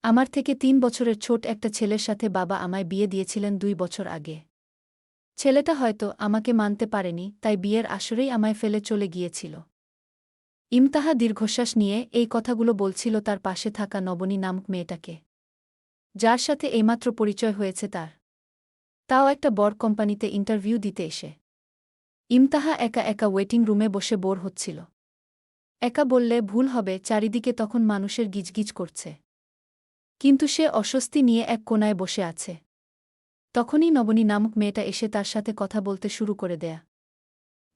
আমার থেকে ৩ বছরের ছোট একটা ছেলের সাথে বাবা আমায় বিয়ে দিয়েছিলেন ২ বছর আগে। ছেলেটা হয়তো আমাকে মানতে পারেনি, তাই বিয়ের আসরেই আমায় ফেলে চলে গিয়েছিল। ইমতাহা দীর্ঘশ্বাস নিয়ে এই কথাগুলো বলছিল তার পাশে থাকা নবনী নামক মেয়েটাকে, যার সাথে এইমাত্র পরিচয় হয়েছে তার। তাও একটা বড় কোম্পানিতে ইন্টারভিউ দিতে এসে। ইমতাহা একা একা ওয়েটিং রুমে বসে বোর হচ্ছিল। একা বললে ভুল হবে, চারিদিকে তখন মানুষের গিজগিজ করছে। কিন্তু সে অস্বস্তি নিয়ে এক কোণায় বসে আছে। তখনই নবনী নামক মেয়েটা এসে তার সাথে কথা বলতে শুরু করে দেয়া।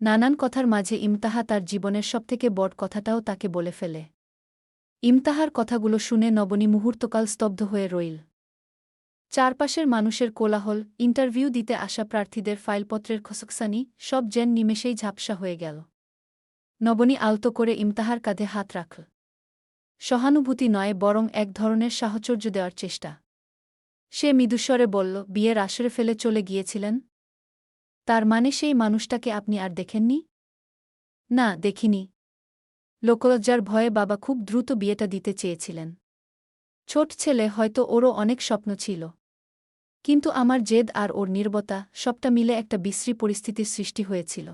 নানান কথার মাঝে ইমতাহা তার জীবনের সবথেকে বড় কথাটাও তাকে বলে ফেলে। ইমতাহার কথাগুলো শুনে নবনী মুহূর্তকাল স্তব্ধ হয়ে রইল। চারপাশের মানুষের কোলাহল, ইন্টারভিউ দিতে আসা প্রার্থীদের ফাইলপত্রের খসখসানি, সব যেন নিমেষেই ঝাপসা হয়ে গেল। নবনী আলতো করে ইমতাহার কাঁধে হাত রাখল। সহানুভূতি নয়, বরং এক ধরনের সাহচর্য দেওয়ার চেষ্টা। সে মৃদুস্বরে বলল, বিয়ের আসরে ফেলে চলে গিয়েছিলেন? তার মানে সেই মানুষটাকে আপনি আর দেখেননি? না, দেখিনি। লোকলজ্জার ভয়ে বাবা খুব দ্রুত বিয়েটা দিতে চেয়েছিলেন। ছোট ছেলে, হয়তো ওরও অনেক স্বপ্ন ছিল। কিন্তু আমার জেদ আর ওর নীরবতা, সবটা মিলে একটা বিশ্রী পরিস্থিতির সৃষ্টি হয়েছিল।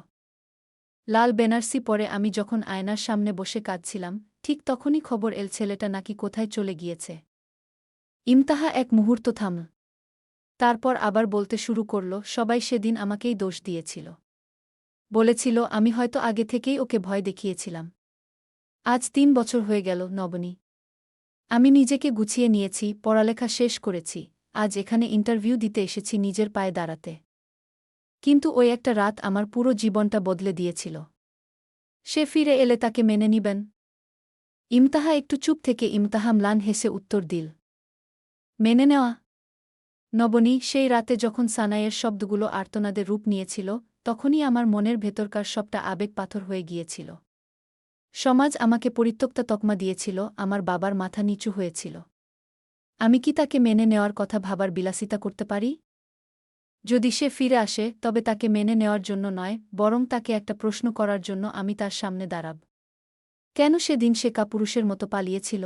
লাল বেনারসি পরে আমি যখন আয়নার সামনে বসে কাঁদছিলাম, ঠিক তখনই খবর এল ছেলেটা নাকি কোথায় চলে গিয়েছে। ইমতাহা এক মুহূর্ত থামল। তারপর আবার বলতে শুরু করল, সবাই সেদিন আমাকেই দোষ দিয়েছিল। বলেছিল আমি হয়তো আগে থেকেই ওকে ভয় দেখিয়েছিলাম। আজ ৩ বছর হয়ে গেল নবনী। আমি নিজেকে গুছিয়ে নিয়েছি, পড়ালেখা শেষ করেছি, আজ এখানে ইন্টারভিউ দিতে এসেছি নিজের পায়ে দাঁড়াতে। কিন্তু ওই একটা রাত আমার পুরো জীবনটা বদলে দিয়েছিল। সে ফিরে এলে তাকে মেনে নিবেন? ইমতাহা একটু চুপ থেকে ইমতাহা ম্লান হেসে উত্তর দিল, মেনে নেওয়া? নবনী, সেই রাতে যখন সানাইয়ের শব্দগুলো আর্তনাদের রূপ নিয়েছিল, তখনই আমার মনের ভেতরকার সবটা আবেগ পাথর হয়ে গিয়েছিল। সমাজ আমাকে পরিত্যক্তা তকমা দিয়েছিল, আমার বাবার মাথা নিচু হয়েছিল। আমি কি তাকে মেনে নেওয়ার কথা ভাবার বিলাসিতা করতে পারি? যদি সে ফিরে আসে, তবে তাকে মেনে নেওয়ার জন্য নয়, বরং তাকে একটা প্রশ্ন করার জন্য আমি তার সামনে দাঁড়াব। কেন সেদিন সে কাপুরুষের মতো পালিয়েছিল?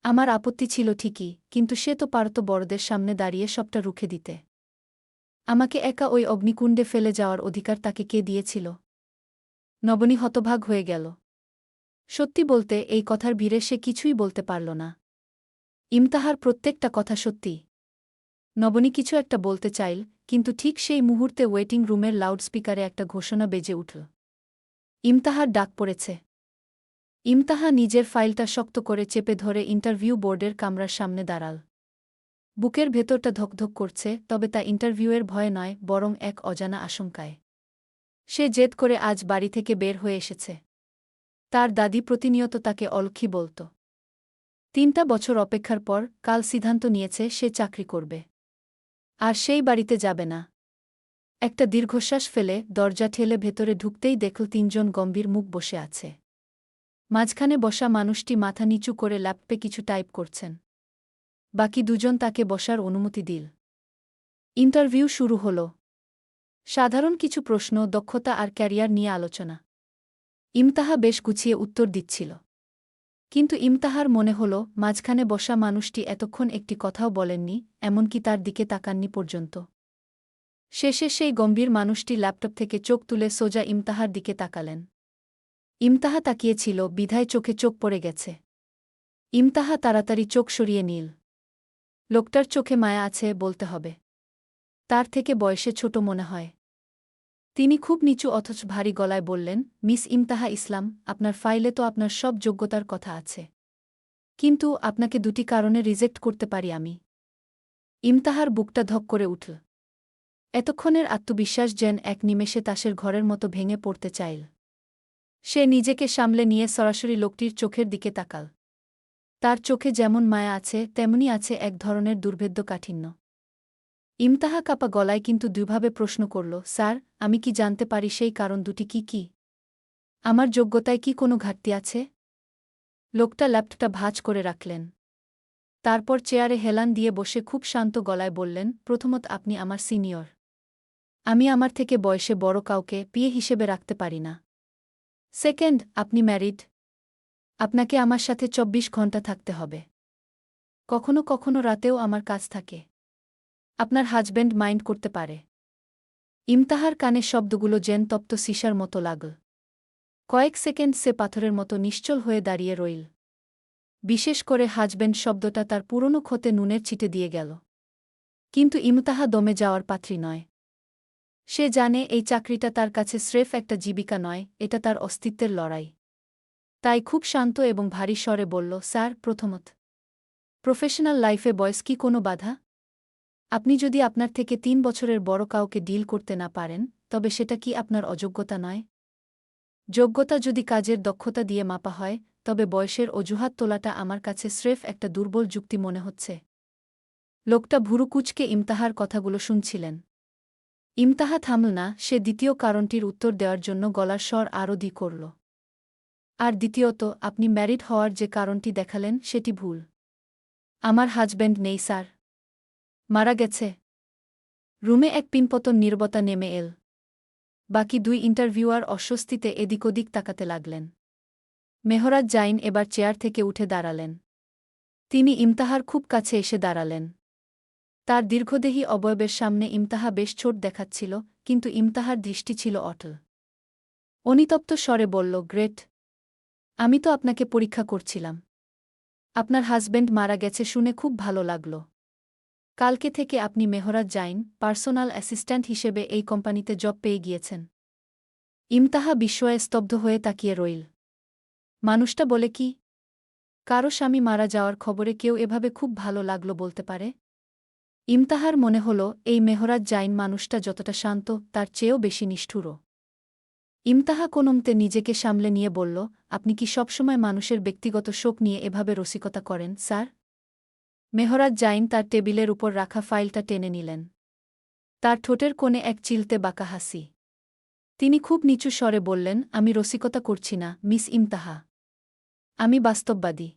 আমার আপত্তি ছিল ঠিকই, কিন্তু সে তো পারত বড়দের সামনে দাঁড়িয়ে সবটা রুখে দিতে। আমাকে একা ওই অগ্নিকুণ্ডে ফেলে যাওয়ার অধিকার তাকে কে দিয়েছিল? নবনী হতভাগ হয়ে গেল। সত্যি বলতে, এই কথার ভিড়ে সে কিছুই বলতে পারল না। ইমতাহার প্রত্যেকটা কথা সত্যি। নবনী কিছু একটা বলতে চাইল, কিন্তু ঠিক সেই মুহূর্তে ওয়েটিং রুমের লাউডস্পিকারে একটা ঘোষণা বেজে উঠল। ইমতাহার ডাক পড়েছে। ইমতাহা নিজের ফাইলটা শক্ত করে চেপে ধরে ইন্টারভিউ বোর্ডের কামরার সামনে দাঁড়াল। বুকের ভেতরটা ধকধক করছে, তবে তা ইন্টারভিউয়ের ভয় নয়, বরং এক অজানা আশঙ্কায়। সে জেদ করে আজ বাড়ি থেকে বের হয়ে এসেছে। তার দাদি প্রতিনিয়ত তাকে অলক্ষী বলত। ৩ বছর অপেক্ষার পর কাল সিদ্ধান্ত নিয়েছে সে চাকরি করবে। আর সেই বাড়িতে যাবে না। একটা দীর্ঘশ্বাস ফেলে দরজা ঠেলে ভেতরে ঢুকতেই দেখল ৩ জন গম্ভীর মুখ বসে আছে। মাঝখানে বসা মানুষটি মাথা নিচু করে ল্যাপটপে কিছু টাইপ করছেন। বাকি ২ জন তাকে বসার অনুমতি দিল। ইন্টারভিউ শুরু হল। সাধারণ কিছু প্রশ্ন, দক্ষতা আর ক্যারিয়ার নিয়ে আলোচনা। ইমতাহা বেশ গুছিয়ে উত্তর দিচ্ছিল। কিন্তু ইমতাহার মনে হল, মাঝখানে বসা মানুষটি এতক্ষণ একটি কথাও বলেননি, এমনকি তার দিকে তাকাননি পর্যন্ত। শেষে সেই গম্ভীর মানুষটি ল্যাপটপ থেকে চোখ তুলে সোজা ইমতাহার দিকে তাকালেন। ইমতাহা তাকিয়েছিল, বিধায় চোখে চোখ পড়ে গেছে। ইমতাহা তাড়াতাড়ি চোখ সরিয়ে নিল। লোকটার চোখে মায়া আছে বলতে হবে। তার থেকে বয়সে ছোট মনে হয়। তিনি খুব নিচু অথচ ভারী গলায় বললেন, মিস ইমতাহা ইসলাম, আপনার ফাইলে তো আপনার সব যোগ্যতার কথা আছে। কিন্তু আপনাকে ২টি কারণে রিজেক্ট করতে পারি আমি। ইমতাহার বুকটা ধক করে উঠল। এতক্ষণের আত্মবিশ্বাস যেন এক নিমেষে তাসের ঘরের মতো ভেঙে পড়তে চাইল। সে নিজেকে সামলে নিয়ে সরাসরি লোকটির চোখের দিকে তাকাল। তার চোখে যেমন মায়া আছে, তেমনি আছে এক ধরনের দুর্ভেদ্য কাঠিন্য। ইমতাহা কাপা গলায় কিন্তু দুইভাবে প্রশ্ন করল, স্যার, আমি কি জানতে পারি সেই কারণ ২টি কি কি? আমার যোগ্যতায় কি কোনো ঘাটতি আছে? লোকটা ল্যাপটপটা ভাঁজ করে রাখলেন। তারপর চেয়ারে হেলান দিয়ে বসে খুব শান্ত গলায় বললেন, প্রথমত আপনি আমার সিনিয়র। আমি আমার থেকে বয়সে বড় কাউকে পিএ হিসেবে রাখতে পারি না। সেকেন্ড, আপনি ম্যারিড। আপনাকে আমার সাথে ২৪ ঘণ্টা থাকতে হবে। কখনো কখনো রাতেও আমার কাজ থাকে। আপনার হাজব্যান্ড মাইন্ড করতে পারে? ইমতাহার কানে শব্দগুলো যেন তপ্ত সিসার মতো লাগল। কয়েক সেকেন্ড সে পাথরের মতো নিশ্চল হয়ে দাঁড়িয়ে রইল। বিশেষ করে হাজব্যান্ড শব্দটা তার পুরনো ক্ষতে নুনের ছিটে দিয়ে গেল। কিন্তু ইমতাহা দমে যাওয়ার পাত্রী নয়। সে জানে এই চাকরিটা তার কাছে স্রেফ একটা জীবিকা নয়, এটা তার অস্তিত্বের লড়াই। তাই খুব শান্ত এবং ভারী স্বরে বলল, স্যার, প্রথমত, প্রফেশনাল লাইফে বয়স কি কোনো বাধা? আপনি যদি আপনার থেকে ৩ বছরের বড় কাউকে ডিল করতে না পারেন, তবে সেটা কি আপনার অযোগ্যতা নয়? যোগ্যতা যদি কাজের দক্ষতা দিয়ে মাপা হয়, তবে বয়সের অজুহাত তোলাটা আমার কাছে স্রেফ একটা দুর্বল যুক্তি মনে হচ্ছে। লোকটা ভুরু কুঁচকে ইমতাহার কথাগুলো শুনছিলেন। ইমতাহা থামল না, সে দ্বিতীয় কারণটির উত্তর দেওয়ার জন্য গলার স্বর আরও দ্বি করল। আর দ্বিতীয়ত, আপনি ম্যারিড হওয়ার যে কারণটি দেখালেন সেটি ভুল। আমার হাজব্যান্ড নেই, স্যার। মারা গেছে। রুমে এক পিনপতন নীরবতা নেমে এল। বাকি দুই ইন্টারভিউয়ার অস্বস্তিতে এদিক ওদিক তাকাতে লাগলেন। মেহরাজ জাইন এবার চেয়ার থেকে উঠে দাঁড়ালেন। তিনি ইমতাহার খুব কাছে এসে দাঁড়ালেন। তার দীর্ঘদেহী অবয়বের সামনে ইমতাহা বেশ ছোট দেখাচ্ছিল, কিন্তু ইমতাহার দৃষ্টি ছিল অটল। অনিতপ্ত স্বরে বলল, গ্রেট। আমি তো আপনাকে পরীক্ষা করছিলাম। আপনার হাজব্যান্ড মারা গেছে শুনে খুব ভালো লাগল। কালকে থেকে আপনি মেহরাজ জাইন, পার্সোনাল অ্যাসিস্ট্যান্ট হিসেবে এই কোম্পানিতে জব পেয়ে গিয়েছেন। ইমতাহা বিস্ময়ে স্তব্ধ হয়ে তাকিয়ে রইল। মানুষটা বলে কি? কারো স্বামী মারা যাওয়ার খবরে কেউ এভাবে খুব ভালো লাগল বলতে পারে? ইমতাহার মনে হল এই মেহরাজ জাইন মানুষটা যতটা শান্ত তার চেয়েও বেশি নিষ্ঠুর। ইমতাহা কোনমতে নিজেকে সামলে নিয়ে বলল, আপনি কি সবসময় মানুষের ব্যক্তিগত শোক নিয়ে এভাবে রসিকতা করেন, স্যার? মেহরাজ জাইন তার টেবিলের উপর রাখা ফাইলটা টেনে নিলেন। তার ঠোঁটের কোণে এক চিলতে বাঁকা হাসি। তিনি খুব নিচু স্বরে বললেন, আমি রসিকতা করছি না, মিস ইমতাহা। আমি বাস্তববাদী।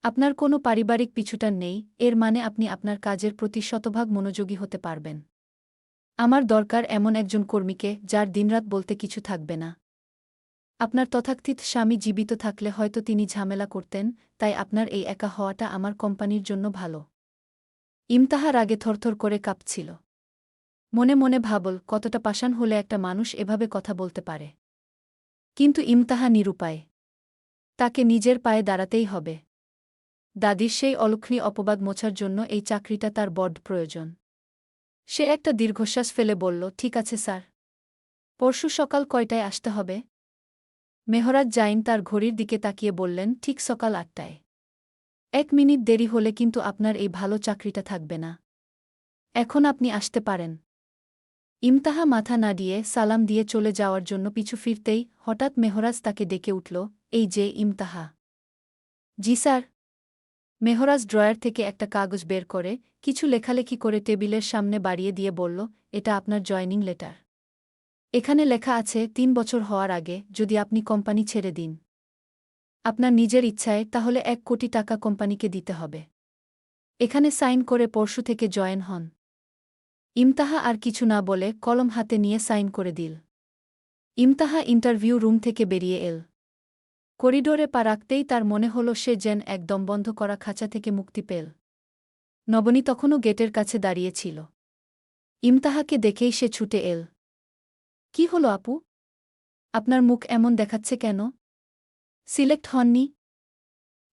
আপনার কোনো পারিবারিক পিছুটান নেই, এর মানে আপনি আপনার কাজের প্রতি শতভাগ মনোযোগী হতে পারবেন। আমার দরকার এমন একজন কর্মীকে যার দিনরাত বলতে কিছু থাকবে না। আপনার তথাকথিত স্বামী জীবিত থাকলে হয়তো তিনি ঝামেলা করতেন, তাই আপনার এই একা হওয়াটা আমার কোম্পানির জন্য ভালো। ইমতাহা রাগে থরথর করে কাঁপছিল। মনে মনে ভাবল, কতটা পাষাণ হলে একটা মানুষ এভাবে কথা বলতে পারে। কিন্তু ইমতাহা নিরুপায়। তাকে নিজের পায়ে দাঁড়াতেই হবে। দাদির সেই অলক্ষণী অপবাদ মোছার জন্য এই চাকরিটা তার বড্ড প্রয়োজন। সে একটা দীর্ঘশ্বাস ফেলে বলল, ঠিক আছে স্যার। পরশু সকাল কয়টায় আসতে হবে? মেহরাজ জাইন তার ঘড়ির দিকে তাকিয়ে বললেন, ঠিক সকাল ৮টায়। ১ মিনিট দেরি হলে কিন্তু আপনার এই ভালো চাকরিটা থাকবে না। এখন আপনি আসতে পারেন। ইমতাহা মাথা নাড়িয়ে সালাম দিয়ে চলে যাওয়ার জন্য পিছু ফিরতেই হঠাৎ মেহরাজ তাকে ডেকে উঠল, এই যে ইমতাহা। জি স্যার। মেহরাজ ড্রয়ার থেকে একটা কাগজ বের করে কিছু লেখালেখি করে টেবিলের সামনে বাড়িয়ে দিয়ে বলল, এটা আপনার জয়নিং লেটার। এখানে লেখা আছে ৩ বছর হওয়ার আগে যদি আপনি কোম্পানি ছেড়ে দিন আপনার নিজের ইচ্ছায়, তাহলে ১ কোটি টাকা কোম্পানিকে দিতে হবে। এখানে সাইন করে পরশু থেকে জয়েন হন। ইমতাহা আর কিছু না বলে কলম হাতে নিয়ে সাইন করে দিল। ইমতাহা ইন্টারভিউ রুম থেকে বেরিয়ে এল। করিডোরে পা রাখতেই তার মনে হল সে যেন একদম বন্ধ করা খাঁচা থেকে মুক্তি পেল। নবনী তখনও গেটের কাছে দাঁড়িয়েছিল। ইমতাহাকে দেখেই সে ছুটে এল। কি হলো আপু? আপনার মুখ এমন দেখাচ্ছে কেন? সিলেক্ট হননি?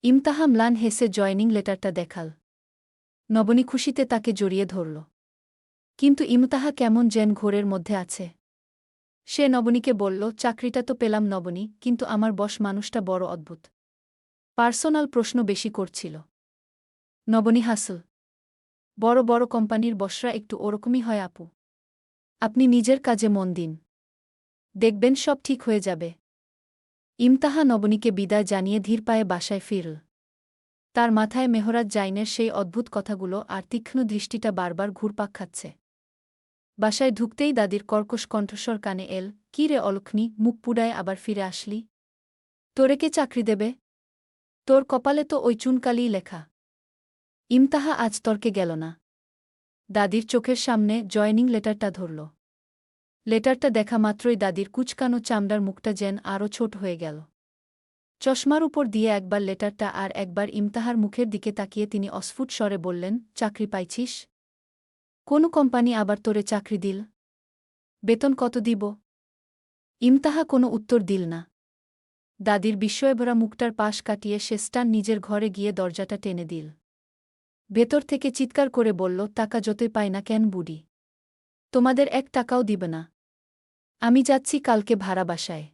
ইমতাহা ম্লান হেসে জয়নিং লেটারটা দেখাল। নবনী খুশিতে তাকে জড়িয়ে ধরল। কিন্তু ইমতাহা কেমন যেন ঘোরের মধ্যে আছে। সে নবনীকে বলল, চাকরিটা তো পেলাম নবনী, কিন্তু আমার বস মানুষটা বড় অদ্ভুত। পার্সোনাল প্রশ্ন বেশি করছিল। নবনী হাসল। বড় বড় কোম্পানির বসরা একটু ওরকমই হয় আপু। আপনি নিজের কাজে মন দিন। দেখবেন সব ঠিক হয়ে যাবে। ইমতাহা নবনীকে বিদায় জানিয়ে ধীর পায়ে বাসায় ফিরল। তার মাথায় মেহরাজ জাইনের সেই অদ্ভুত কথাগুলো আর তীক্ষ্ণ দৃষ্টিটা বারবার ঘুরপাক খাচ্ছে। বাসায় ঢুকতেই দাদির কর্কশ কণ্ঠস্বর কানে এল, কি রে অলক্ষ্ণী, মুখ পুড়ায় আবার ফিরে আসলি? তোরে কে চাকরি দেবে? তোর কপালে তো ওই চুনকালিই লেখা। ইমতাহা আজ তর্কে গেল না। দাদির চোখের সামনে জয়নিং লেটারটা ধরল। লেটারটা দেখা মাত্রই দাদির কুচকানো চামড়ার মুখটা যেন আরও ছোট হয়ে গেল। চশমার উপর দিয়ে একবার লেটারটা আর একবার ইমতাহার মুখের দিকে তাকিয়ে তিনি অস্ফুট স্বরে বললেন, চাকরি পাইছিস? কোন কোম্পানি আবার তোরে চাকরি দিল? বেতন কত দিব? ইমতাহা কোনো উত্তর দিল না। দাদির বিস্ময়ভরা মুখটার পাশ কাটিয়ে সে স্টান নিজের ঘরে গিয়ে দরজাটা টেনে দিল। ভেতর থেকে চিৎকার করে বলল, টাকা যতই পাই না কেন বুড়ি, তোমাদের 1 টাকাও দিবে না। আমি যাচ্ছি কালকে ভাড়া বাসায়।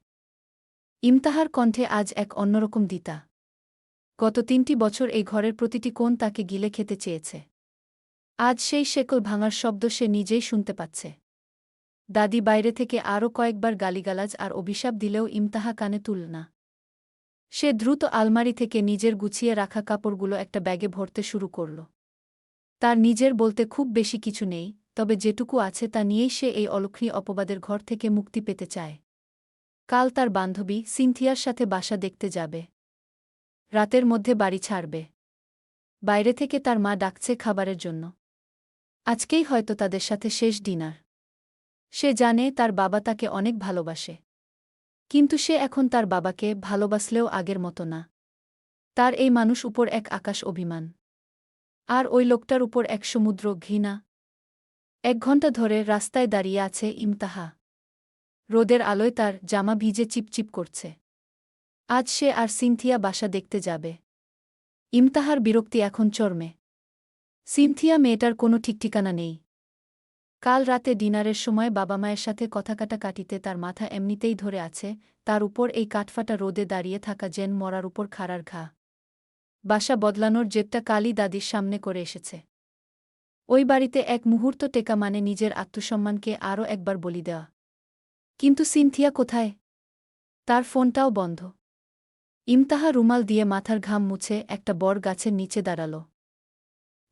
ইমতাহার কণ্ঠে আজ এক অন্যরকম দিতা। গত 3টি বছর এই ঘরের প্রতিটি কোণ তাকে গিলে খেতে চেয়েছে। আজ সেই শেকল ভাঙার শব্দ সে নিজেই শুনতে পাচ্ছে। দাদি বাইরে থেকে আরও কয়েকবার গালিগালাজ আর অভিশাপ দিলেও ইমতাহা কানে তুলল না। সে দ্রুত আলমারি থেকে নিজের গুছিয়ে রাখা কাপড়গুলো একটা ব্যাগে ভরতে শুরু করল। তার নিজের বলতে খুব বেশি কিছু নেই, তবে যেটুকু আছে তা নিয়েই সে এই অলক্ষণী অপবাদের ঘর থেকে মুক্তি পেতে চায়। কাল তার বান্ধবী সিনথিয়ার সাথে বাসা দেখতে যাবে। রাতের মধ্যে বাড়ি ছাড়বে। বাইরে থেকে তার মা ডাকছে খাবারের জন্য। আজকেই হয়তো তাদের সাথে শেষ ডিনার। সে জানে তার বাবা তাকে অনেক ভালোবাসে। কিন্তু সে এখন তার বাবাকে ভালোবাসলেও আগের মতো না। তার এই মানুষ উপর এক আকাশ অভিমান। আর ওই লোকটার উপর এক সমুদ্র ঘৃণা। 1 ঘণ্টা ধরে রাস্তায় দাঁড়িয়ে আছে ইমতাহা। রোদের আলোয় তার জামা ভিজে চিপচিপ করছে। আজ সে আর সিনথিয়া বাসা দেখতে যাবে। ইমতাহার বিরক্তি এখন চরমে। সিনথিয়া মেয়েটার কোনো ঠিকঠিকানা নেই। কাল রাতে ডিনারের সময় বাবা মায়ের সাথে কথা কাটাকাটিতে তার মাথা এমনিতেই ধরে আছে, তার উপর এই কাঠফাটা রোদে দাঁড়িয়ে থাকা জেন মরার উপর খাড়ার ঘা। বাসা বদলানোর জেদটা কালই দাদির সামনে করে এসেছে। ওই বাড়িতে এক মুহূর্ত টেকা মানে নিজের আত্মসম্মানকে আরও একবার বলি দেওয়া। কিন্তু সিনথিয়া কোথায়? তার ফোনটাও বন্ধ। ইমতাহা রুমাল দিয়ে মাথার ঘাম মুছে একটা বড় গাছের নিচে দাঁড়াল।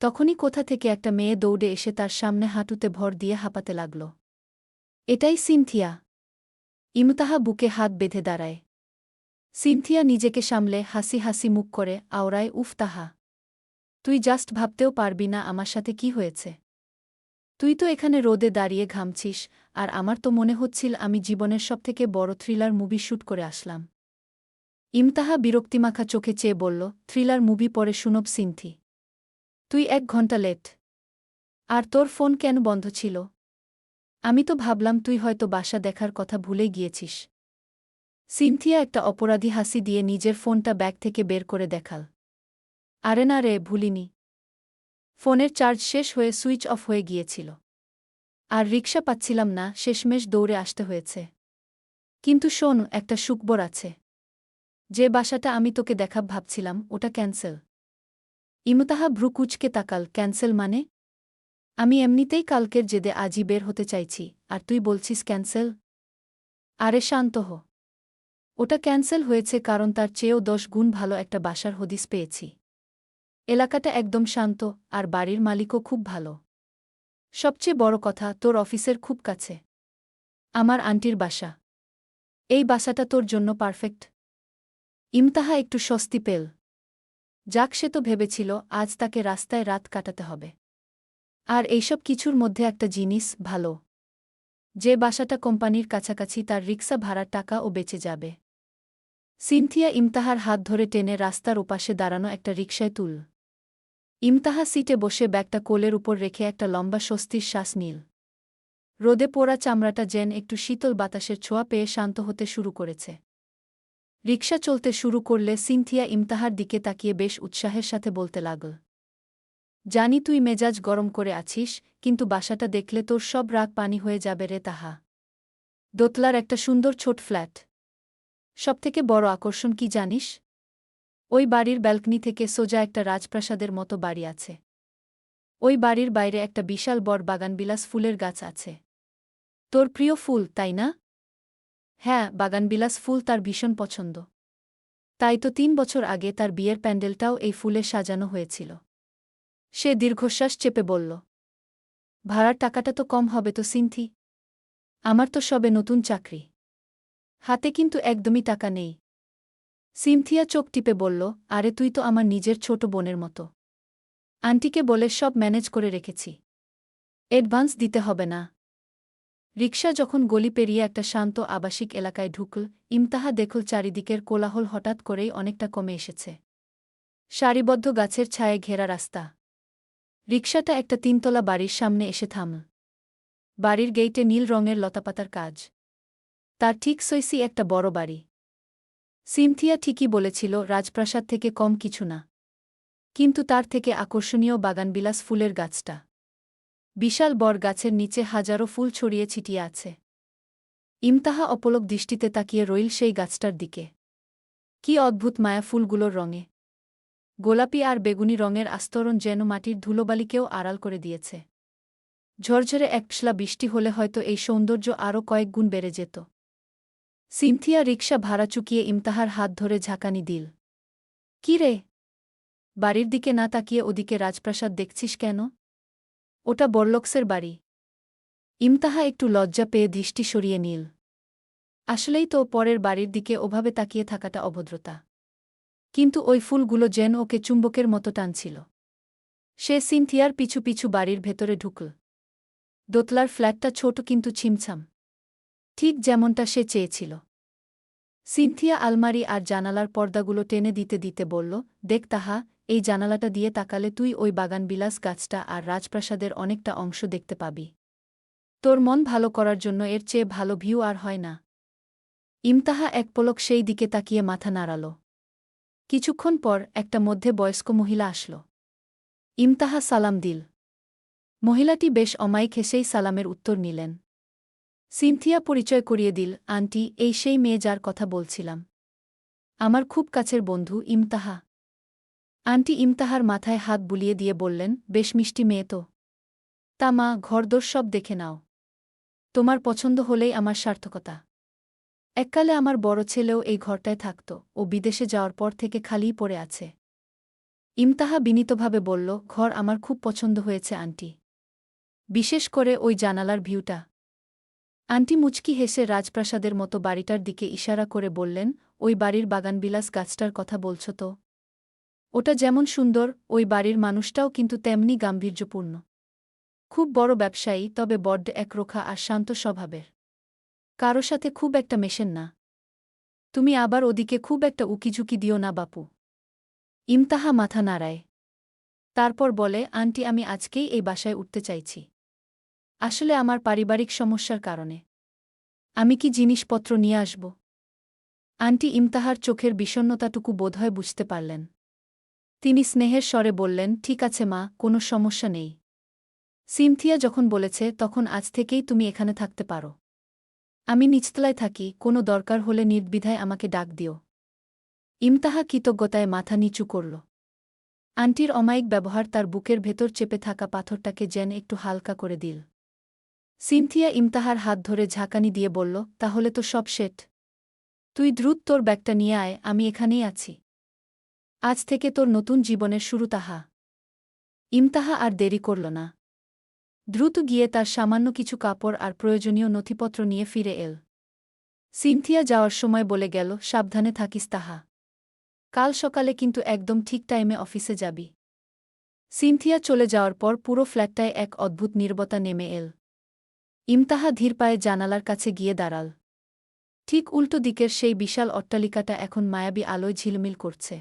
তখনই কোথা থেকে একটা মেয়ে দৌড়ে এসে তার সামনে হাঁটুতে ভর দিয়ে হাঁপাতে লাগল। এটাই সিনথিয়া। ইমতাহা বুকে হাত বেঁধে দাঁড়ায়। সিনথিয়া নিজেকে সামলে হাসি হাসি মুখ করে আওড়ায়, উফ তাহা, তুই জাস্ট ভাবতেও পারবি না আমার সাথে কি হয়েছে। তুই তো এখানে রোদে দাঁড়িয়ে ঘামছিস, আর আমার তো মনে হচ্ছিল আমি জীবনের সবথেকে বড় থ্রিলার মুভি শ্যুট করে আসলাম। ইমতাহা বিরক্তিমাখা চোখে চেয়ে বলল, থ্রিলার মুভি পরে শুনব সিনথি। তুই 1 ঘণ্টা লেট। আর তোর ফোন কেন বন্ধ ছিল? আমি তো ভাবলাম তুই হয়তো বাসা দেখার কথা ভুলে গিয়েছিস। সিনথিয়া একটা অপরাধী হাসি দিয়ে নিজের ফোনটা ব্যাগ থেকে বের করে দেখাল। আরে না রে, ভুলিনি। ফোনের চার্জ শেষ হয়ে সুইচ অফ হয়ে গিয়েছিল। আর রিকশা পাচ্ছিলাম না, শেষমেশ দৌড়ে আসতে হয়েছে। কিন্তু শোন, একটা সুখবর আছে। যে বাসাটা আমি তোকে দেখাব ভাবছিলাম, ওটা ক্যান্সেল। ইমতাহা ভ্রু কুঁচকে তাকাল, ক্যান্সেল মানে? আমি এমনিতেই কালকের জেদে আজই বের হতে চাইছি, আর তুই বলছিস ক্যান্সেল? আরে শান্ত হ। ওটা ক্যান্সেল হয়েছে কারণ তার চেয়েও 10 গুণ ভালো একটা বাসার হদিস পেয়েছি। এলাকাটা একদম শান্ত, আর বাড়ির মালিকও খুব ভালো। সবচেয়ে বড় কথা, তোর অফিসের খুব কাছে। আমার আন্টির বাসা। এই বাসাটা তোর জন্য পারফেক্ট। ইমতাহা একটু স্বস্তি পেল। যাক, সে তো ভেবেছিল আজ তাকে রাস্তায় রাত কাটাতে হবে। আর এইসব কিছুর মধ্যে একটা জিনিস ভালো, যে বাসাটা কোম্পানির কাছাকাছি, তার রিক্সা ভাড়ার টাকাও বেঁচে যাবে। সিনথিয়া ইমতাহার হাত ধরে টেনে রাস্তার ওপাশে দাঁড়ানো একটা রিকশায় তুল। ইমতাহা সিটে বসে ব্যাগটা কোলের উপর রেখে একটা লম্বা স্বস্তির শ্বাস নিল। রোদে পোড়া চামড়াটা যেন একটু শীতল বাতাসের ছোঁয়া পেয়ে শান্ত হতে শুরু করেছে। রিকশা চলতে শুরু করলে সিনথিয়া ইমতাহার দিকে তাকিয়ে বেশ উৎসাহের সাথে বলতে লাগল, জানি তুই মেজাজ গরম করে আছিস, কিন্তু বাসাটা দেখলে তোর সব রাগ পানি হয়ে যাবে রে তাহা। দোতলার একটা সুন্দর ছোট ফ্ল্যাট। সবথেকে বড় আকর্ষণ কি জানিস? ওই বাড়ির ব্যালকনি থেকে সোজা একটা রাজপ্রাসাদের মতো বাড়ি আছে। ওই বাড়ির বাইরে একটা বিশাল বড় বাগানবিলাস ফুলের গাছ আছে। তোর প্রিয় ফুল, তাই না? হ্যাঁ, বাগানবিলাস ফুল তার ভীষণ পছন্দ। তাই তো 3 বছর আগে তার বিয়ের প্যান্ডেলটাও এই ফুলে সাজানো হয়েছিল। সে দীর্ঘশ্বাস চেপে বলল, ভাড়ার টাকাটা তো কম হবে তো সিনথি? আমার তো সবে নতুন চাকরি। হাতে কিন্তু একদমই টাকা নেই। সিনথিয়া চোখ টিপে বলল, আরে তুই তো আমার নিজের ছোট বোনের মতো। আন্টিকে বলে সব ম্যানেজ করে রেখেছি। অ্যাডভান্স দিতে হবে না। রিকশা যখন গলি পেরিয়ে একটা শান্ত আবাসিক এলাকায় ঢুকল, ইমতাহা দেখল চারিদিকের কোলাহল হঠাৎ করেই অনেকটা কমে এসেছে। সারিবদ্ধ গাছের ছায়ায় ঘেরা রাস্তা। রিকশাটা একটা তিনতলা বাড়ির সামনে এসে থামল। বাড়ির গেইটে নীল রঙের লতাপাতার কাজ। তার ঠিক সইসি একটা বড় বাড়ি। সিনথিয়া ঠিকই বলেছিল, রাজপ্রাসাদ থেকে কম কিছু না। কিন্তু তার থেকে আকর্ষণীয় বাগানবিলাস ফুলের গাছটা। বিশাল বর গাছের নিচে হাজারো ফুল ছড়িয়ে ছিটিয়ে আছে। ইমতাহা অপলক দৃষ্টিতে তাকিয়ে রইল সেই গাছটার দিকে। কি অদ্ভুত মায়া ফুলগুলোর রঙে! গোলাপি আর বেগুনি রঙের আস্তরণ যেন মাটির ধুলোবালিকেও আড়াল করে দিয়েছে। ঝরঝরে একশলা বৃষ্টি হলে হয়তো এই সৌন্দর্য আরও কয়েক গুণ বেড়ে যেত। সিনথিয়া রিকশা ভাড়া চুকিয়ে ইমতাহার হাত ধরে ঝাঁকানি দিল। কি রে, বাড়ির দিকে না তাকিয়ে ওদিকে রাজপ্রাসাদ দেখছিস কেন? ওটা বড়লোকসের বাড়ি। ইমতাহা একটু লজ্জা পেয়ে দৃষ্টি সরিয়ে নিল। আসলেই তো পরের বাড়ির দিকে ওভাবে তাকিয়ে থাকাটা অভদ্রতা। কিন্তু ওই ফুলগুলো যেন ওকে চুম্বকের মতো টানছিল। সে সিনথিয়ার পিছু পিছু বাড়ির ভেতরে ঢুকল। দোতলার ফ্ল্যাটটা ছোট কিন্তু ছিমছাম। ঠিক যেমনটা সে চেয়েছিল। সিনথিয়া আলমারি আর জানালার পর্দাগুলো টেনে দিতে দিতে বলল, দেখ তাহা, এই জানালাটা দিয়ে তাকালে তুই ওই বাগানবিলাস গাছটা আর রাজপ্রাসাদের অনেকটা অংশ দেখতে পাবি। তোর মন ভালো করার জন্য এর চেয়ে ভালো ভিউ আর হয় না। ইমতাহা এক পলক সেই দিকে তাকিয়ে মাথা নাড়াল। কিছুক্ষণ পর একটা মধ্যে বয়স্ক মহিলা আসল। ইমতাহা সালাম দিল। মহিলাটি বেশ অমায়িক হেসেই সালামের উত্তর নিলেন। সিনথিয়া পরিচয় করিয়ে দিল, আন্টি, এই সেই মেয়ে যার কথা বলছিলাম। আমার খুব কাছের বন্ধু ইমতাহা। আন্টি ইমতাহার মাথায় হাত বুলিয়ে দিয়ে বললেন, বেশ মিষ্টি মেয়ে তো। তা মা, ঘরদোর সব দেখে নাও। তোমার পছন্দ হলেই আমার সার্থকতা। এককালে আমার বড় ছেলেও এই ঘরটায় থাকত, ও বিদেশে যাওয়ার পর থেকে খালিই পড়ে আছে। ইমতাহা বিনীতভাবে বলল, ঘর আমার খুব পছন্দ হয়েছে আন্টি। বিশেষ করে ওই জানালার ভিউটা। আন্টি মুচকি হেসে রাজপ্রাসাদের মতো বাড়িটার দিকে ইশারা করে বললেন, ওই বাড়ির বাগানবিলাস গাছটার কথা বলছ তো? ওটা যেমন সুন্দর, ওই বাড়ির মানুষটাও কিন্তু তেমনি গাম্ভীর্যপূর্ণ। খুব বড় ব্যবসায়ী, তবে বড্ড একরোখা আর শান্ত স্বভাবের। কারো সাথে খুব একটা মেশেন না। তুমি আবার ওদিকে খুব একটা উকিঝুঁকি দিও না বাপু। ইমতাহা মাথা নাড়ায়। তারপর বলে, আন্টি, আমি আজকেই এই বাসায় উঠতে চাইছি। আসলে আমার পারিবারিক সমস্যার কারণে। আমি কি জিনিসপত্র নিয়ে আসব? আন্টি ইমতাহার চোখের বিষণ্ণতাটুকু বোধহয় বুঝতে পারলেন। তিনি স্নেহের স্বরে বললেন, ঠিক আছে মা, কোনো সমস্যা নেই। সিনথিয়া যখন বলেছে তখন আজ থেকেই তুমি এখানে থাকতে পারো। আমি নিচতলায় থাকি, কোনো দরকার হলে নির্দ্বিধায় আমাকে ডাক দিও। ইমতাহা কৃতজ্ঞতায় মাথা নিচু করল। আন্টির অমায়িক ব্যবহার তার বুকের ভেতর চেপে থাকা পাথরটাকে যেন একটু হালকা করে দিল। সিনথিয়া ইমতাহার হাত ধরে ঝাঁকানি দিয়ে বলল, তাহলে তো সব শেট। তুই দ্রুত তোর ব্যাগটা নিয়ে আয়, আমি এখানেই আছি। আজ থেকে তোর নতুন জীবনের শুরু। তাহা। ইমতাহা আর দেরি করল না। দ্রুত গিয়ে তার সামান্য কিছু কাপড় আর প্রয়োজনীয় নথিপত্র নিয়ে ফিরে এল। সিনথিয়া যাওয়ার সময় বলে গেল, সাবধানে থাকিস তাহা। কাল সকালে কিন্তু একদম ঠিক টাইমে অফিসে যাবি। সিনথিয়া চলে যাওয়ার পর পুরো ফ্ল্যাটটায় এক অদ্ভুত নীরবতা নেমে এল। ইমতাহা ধীর পায়ে জানালার কাছে গিয়ে দাঁড়াল। ঠিক উল্টো দিকের সেই বিশাল অট্টালিকাটা এখন মায়াবী আলোয় ঝিলমিল করছে।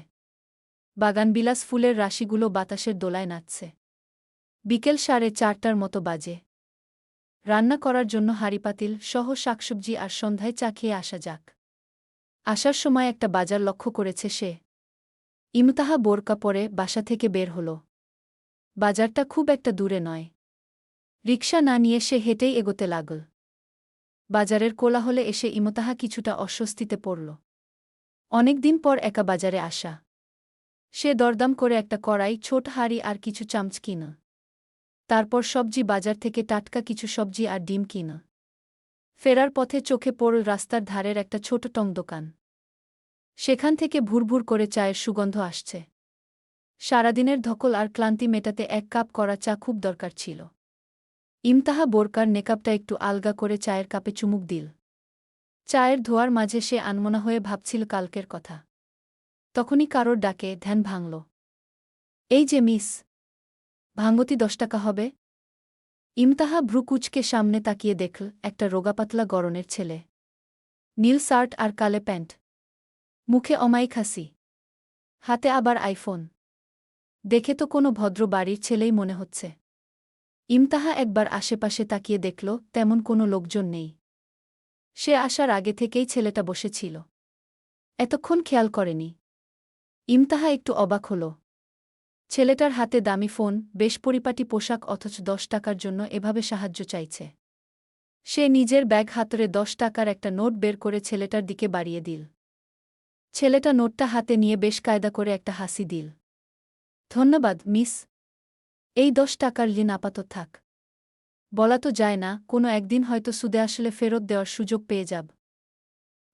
বাগানবিলাস ফুলের রাশিগুলো বাতাসের দোলায় নাচছে। বিকেল 4:30টার মতো বাজে। রান্না করার জন্য হাঁড়িপাতিল সহ শাকসবজি আর সন্ধ্যায় চা খেয়ে আসা যাক। আসার সময় একটা বাজার লক্ষ্য করেছে সে। ইমতাহা বোরকা পরে বাসা থেকে বের হল। বাজারটা খুব একটা দূরে নয়। রিকশা না নিয়ে সে হেঁটেই এগোতে লাগল। বাজারের কোলাহলে এসে ইমতাহা কিছুটা অস্বস্তিতে পড়ল। অনেকদিন পর একা বাজারে আসা। সে দরদাম করে একটা কড়াই, ছোট হাঁড়ি আর কিছু চামচ কিন। তারপর সবজি বাজার থেকে টাটকা কিছু সবজি আর ডিম কিন। ফেরার পথে চোখে পড়ল রাস্তার ধারের একটা ছোট টং দোকান। সেখান থেকে ভুরভুর করে চায়ের সুগন্ধ আসছে। সারাদিনের ধকল আর ক্লান্তি মেটাতে এক কাপ কড়া চা খুব দরকার ছিল। ইমতাহা বোরকার নেকাবটা একটু আলগা করে চায়ের কাপে চুমুক দিল। চায়ের ধোয়ার মাঝে সে আনমনা হয়ে ভাবছিল কালকের কথা। তখনই কারোর ডাকে ধ্যান ভাঙল। এই যে মিস, ভাঙ্গতি 10 টাকা হবে। ইমতাহা ভ্রু কুঁচকে সামনে তাকিয়ে দেখল একটা রোগাপাতলা গড়নের ছেলে। নীল শার্ট আর কালে প্যান্ট। মুখে অমায়িক হাসি। হাতে আবার আইফোন। দেখে তো কোনো ভদ্র বাড়ির ছেলেই মনে হচ্ছে। ইমতাহা একবার আশেপাশে তাকিয়ে দেখল তেমন কোনো লোকজন নেই। সে আসার আগে থেকেই ছেলেটা বসেছিল। এতক্ষণ খেয়াল করেনি। ইমতাহা একটু অবাক হল। ছেলেটার হাতে দামি ফোন, বেশ পরিপাটি পোশাক, অথচ 10 টাকার জন্য এভাবে সাহায্য চাইছে। সে নিজের ব্যাগ হাতরে 10 টাকার একটা নোট বের করে ছেলেটার দিকে বাড়িয়ে দিল। ছেলেটা নোটটা হাতে নিয়ে বেশ কায়দা করে একটা হাসি দিল। ধন্যবাদ, মিস। এই 10 টাকার ঋণ আপাতত থাক। বলা তো যায় না, কোনো একদিন হয়তো সুদে আসলে ফেরত দেওয়ার সুযোগ পেয়ে যাব।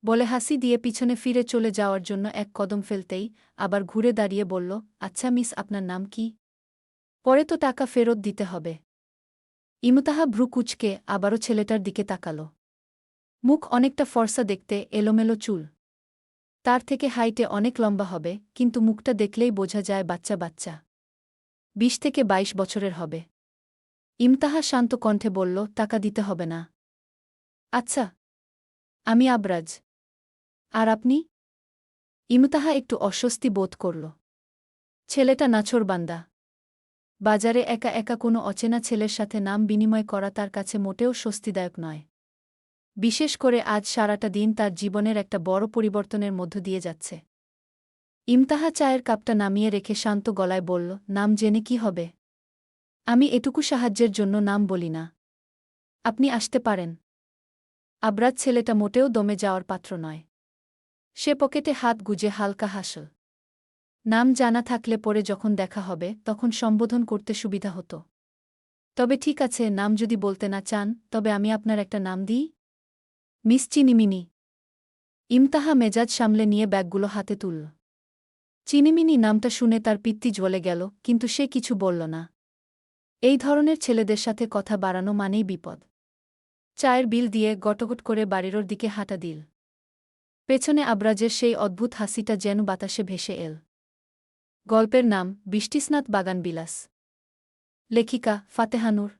বলে হাসি দিয়ে পিছনে ফিরে চলে যাওয়ার জন্য এক কদম ফেলতেই আবার ঘুরে দাঁড়িয়ে বলল, আচ্ছা মিস, আপনার নাম কি? পরে তো টাকা ফেরত দিতে হবে। ইমতাহা ভ্রু কুঁচকে আবারও ছেলেটার দিকে তাকাল। মুখ অনেকটা ফর্সা দেখতে, এলোমেলো চুল। তার থেকে হাইটে অনেক লম্বা হবে, কিন্তু মুখটা দেখলেই বোঝা যায় বাচ্চা বাচ্চা। 20 থেকে 22 বছরের হবে। ইমতাহা শান্ত কণ্ঠে বলল, টাকা দিতে হবে না। আচ্ছা। আমি আবরাজ। আর আপনি? ইমতাহা একটু অস্বস্তি বোধ করল। ছেলেটা নাছোড়বান্দা। বাজারে একা একা কোনো অচেনা ছেলের সাথে নাম বিনিময় করা তার কাছে মোটেও স্বস্তিদায়ক নয়। বিশেষ করে আজ সারাটা দিন তার জীবনের একটা বড় পরিবর্তনের মধ্য দিয়ে যাচ্ছে। ইমতাহা চায়ের কাপটা নামিয়ে রেখে শান্ত গলায় বলল, নাম জেনে কি হবে? আমি এটুকু সাহায্যের জন্য নাম বলি না। আপনি আসতে পারেন। আবরাজ ছেলেটা মোটেও দমে যাওয়ার পাত্র নয়। সে পকেটে হাত গুজে হালকা হাসল। নাম জানা থাকলে পরে যখন দেখা হবে তখন সম্বোধন করতে সুবিধা হতো। তবে ঠিক আছে, নাম যদি বলতে না চান, তবে আমি আপনার একটা নাম দিই। মিস চিনিমিনি। ইমতাহা মেজাজ সামলে নিয়ে ব্যাগগুলো হাতে তুলল। চিনিমিনি নামটা শুনে তার পিত্তি জ্বলে গেল, কিন্তু সে কিছু বলল না। এই ধরনের ছেলেদের সাথে কথা বাড়ানো মানেই বিপদ। চায়ের বিল দিয়ে গটগট করে বাড়ির দিকে হাঁটা দিল। পেছনে আবরাজের সেই অদ্ভুত হাসিটা যেন বাতাসে ভেসে এল। গল্পের নাম বৃষ্টিস্নাত বাগানবিলাস। লেখিকা ফাতেহা নূর।